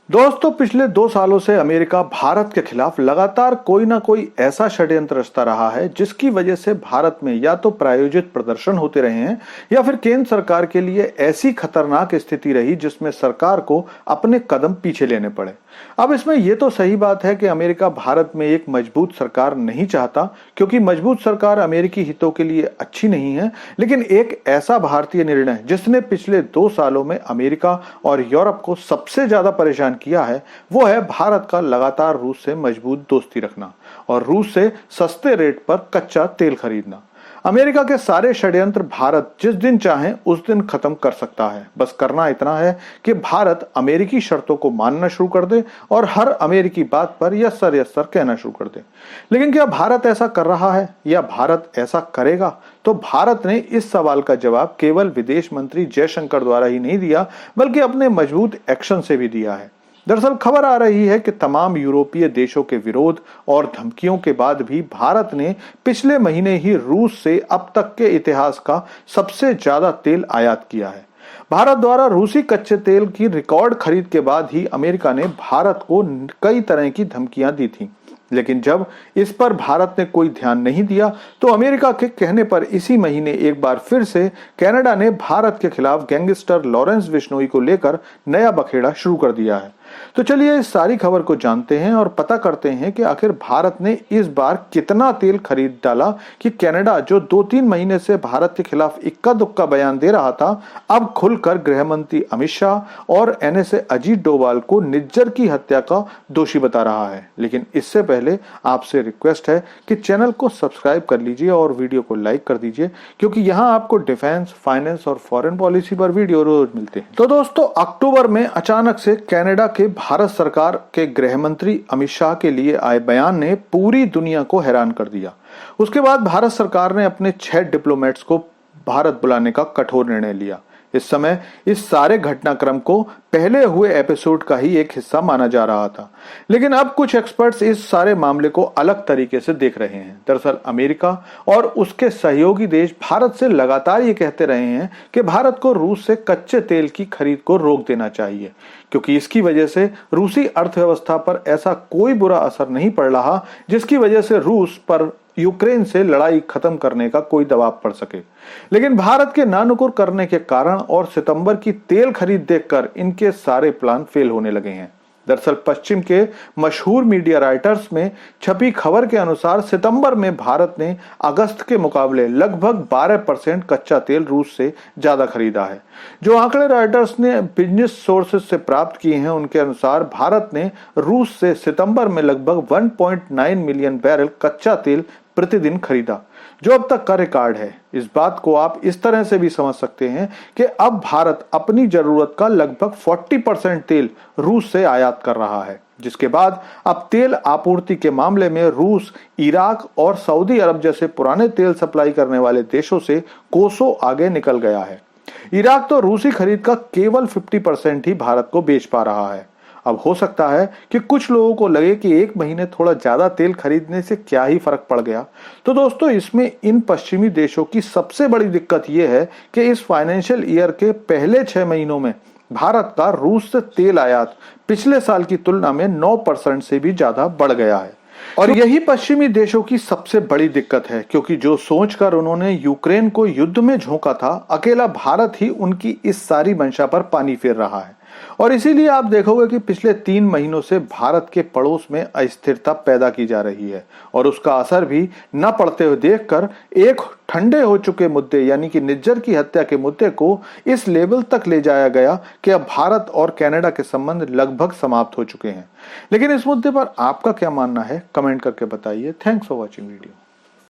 दोस्तों, पिछले 2 सालों से अमेरिका भारत के खिलाफ लगातार कोई ना कोई ऐसा षड्यंत्र रचता रहा है जिसकी वजह से भारत में या तो प्रायोजित प्रदर्शन होते रहे हैं या फिर केंद्र सरकार के लिए ऐसी खतरनाक स्थिति रही जिसमें सरकार को अपने कदम पीछे लेने पड़े। अब इसमें यह तो सही बात है कि अमेरिका भारत में एक मजबूत सरकार नहीं चाहता, क्योंकि मजबूत सरकार अमेरिकी हितों के लिए अच्छी नहीं है। लेकिन एक ऐसा भारतीय निर्णय जिसने पिछले 2 सालों में अमेरिका और यूरोप को सबसे ज्यादा परेशान किया है, वो है भारत का लगातार रूस से मजबूत दोस्ती रखना और रूस से सस्ते रेट पर कच्चा तेल खरीदना। अमेरिका के सारे षड्यंत्र भारत जिस दिन चाहे उस दिन खत्म कर सकता है। बस करना इतना है कि भारत अमेरिकी शर्तों को मानना शुरू कर दे और हर अमेरिकी बात पर यस सर कहना शुरू कर दे। लेकिन क्या भारत ऐसा कर रहा है या भारत ऐसा करेगा? तो भारत ने इस सवाल का जवाब केवल विदेश मंत्री जयशंकर द्वारा ही नहीं दिया, बल्कि अपने मजबूत एक्शन से भी दिया है। दरअसल खबर आ रही है कि तमाम यूरोपीय देशों के विरोध और धमकियों के बाद भी भारत ने पिछले महीने ही रूस से अब तक के इतिहास का सबसे ज्यादा तेल आयात किया है। भारत द्वारा रूसी कच्चे तेल की रिकॉर्ड खरीद के बाद ही अमेरिका ने भारत को कई तरह की धमकियां दी थी। लेकिन जब इस पर भारत ने कोई ध्यान नहीं दिया तो अमेरिका के कहने पर इसी महीने एक बार फिर से कनाडा ने भारत के खिलाफ गैंगस्टर लॉरेंस बिश्नोई को लेकर नया बखेड़ा शुरू कर दिया है। तो चलिए इस सारी खबर को जानते हैं और पता करते हैं कि आखिर भारत ने इस बार कितना तेल खरीद डाला कि कनाडा, जो 2-3 महीने से भारत के खिलाफ इक्का दुक्का बयान दे रहा था, अब खुलकर गृह मंत्री अमित शाह और एनएसए अजीत डोभाल को निज्जर की हत्या का दोषी बता रहा है। लेकिन इससे पहले आपसे रिक्वेस्ट है कि चैनल को सब्सक्राइब कर लीजिए और वीडियो को लाइक कर दीजिए, क्योंकि यहाँ आपको डिफेंस, फाइनेंस और फॉरेन पॉलिसी पर वीडियो रोज मिलते हैं। तो दोस्तों, अक्टूबर में अचानक से कनाडा के भारत सरकार के गृह मंत्री अमित शाह के लिए आए बयान ने पूरी दुनिया को हैरान कर दिया। उसके बाद भारत सरकार ने अपने 6 डिप्लोमेट्स को भारत बुलाने का कठोर निर्णय लिया। इस समय इस सारे घटनाक्रम को पहले हुए एपिसोड का ही एक हिस्सा माना जा रहा था, लेकिन अब कुछ एक्सपर्ट्स इस सारे मामले को अलग तरीके से देख रहे हैं। दरअसल अमेरिका और उसके सहयोगी देश भारत से लगातार ये कहते रहे हैं कि भारत को रूस से कच्चे तेल की खरीद को रोक देना चाहिए, क्योंकि इसकी वजह से रूसी अर्थव्यवस्था पर ऐसा कोई बुरा असर नहीं पड़ रहा जिसकी वजह से रूस पर यूक्रेन से लड़ाई खत्म करने का कोई दबाव पड़ सके। लेकिन भारत के नानुकुर करने के कारण और सितंबर की तेल खरीद देखकर इनके सारे प्लान फेल होने लगे हैं। दरअसल पश्चिम के मशहूर मीडिया राइटर्स में छपी खबर के अनुसार सितंबर में भारत ने अगस्त के मुकाबले लगभग 12% कच्चा तेल रूस से ज्यादा खरीदा है। जो आंकड़े राइटर्स ने बिजनेस सोर्सेज से प्राप्त किए हैं, उनके अनुसार भारत ने रूस से सितंबर में लगभग 1.9 मिलियन बैरल कच्चा तेल प्रतिदिन खरीदा, जो अब तक का रिकॉर्ड है। इस बात को आप इस तरह से भी समझ सकते हैं कि अब भारत अपनी जरूरत का लगभग 40% तेल रूस से आयात कर रहा है, जिसके बाद अब तेल आपूर्ति के मामले में रूस, इराक और सऊदी अरब जैसे पुराने तेल सप्लाई करने वाले देशों से कोसों आगे निकल गया है। इराक तो रूसी खरीद का केवल 50% ही भारत को बेच पा रहा है। अब हो सकता है कि कुछ लोगों को लगे कि एक महीने थोड़ा ज्यादा तेल खरीदने से क्या ही फर्क पड़ गया। तो दोस्तों, इसमें इन पश्चिमी देशों की सबसे बड़ी दिक्कत यह है कि इस फाइनेंशियल ईयर के पहले 6 महीनों में भारत का रूस से तेल आयात पिछले साल की तुलना में 9% से भी ज्यादा बढ़ गया है। और यही पश्चिमी देशों की सबसे बड़ी दिक्कत है, क्योंकि जो सोचकर उन्होंने यूक्रेन को युद्ध में झोंका था, अकेला भारत ही उनकी इस सारी मंशा पर पानी फेर रहा है। और इसीलिए आप देखोगे कि पिछले 3 महीनों से भारत के पड़ोस में अस्थिरता पैदा की जा रही है, और उसका असर भी न पड़ते हुए देखकर एक ठंडे हो चुके मुद्दे यानी कि निज्जर की हत्या के मुद्दे को इस लेवल तक ले जाया गया कि अब भारत और कनाडा के संबंध लगभग समाप्त हो चुके हैं। लेकिन इस मुद्दे पर आपका क्या मानना है, कमेंट करके बताइए। Thanks for watching video.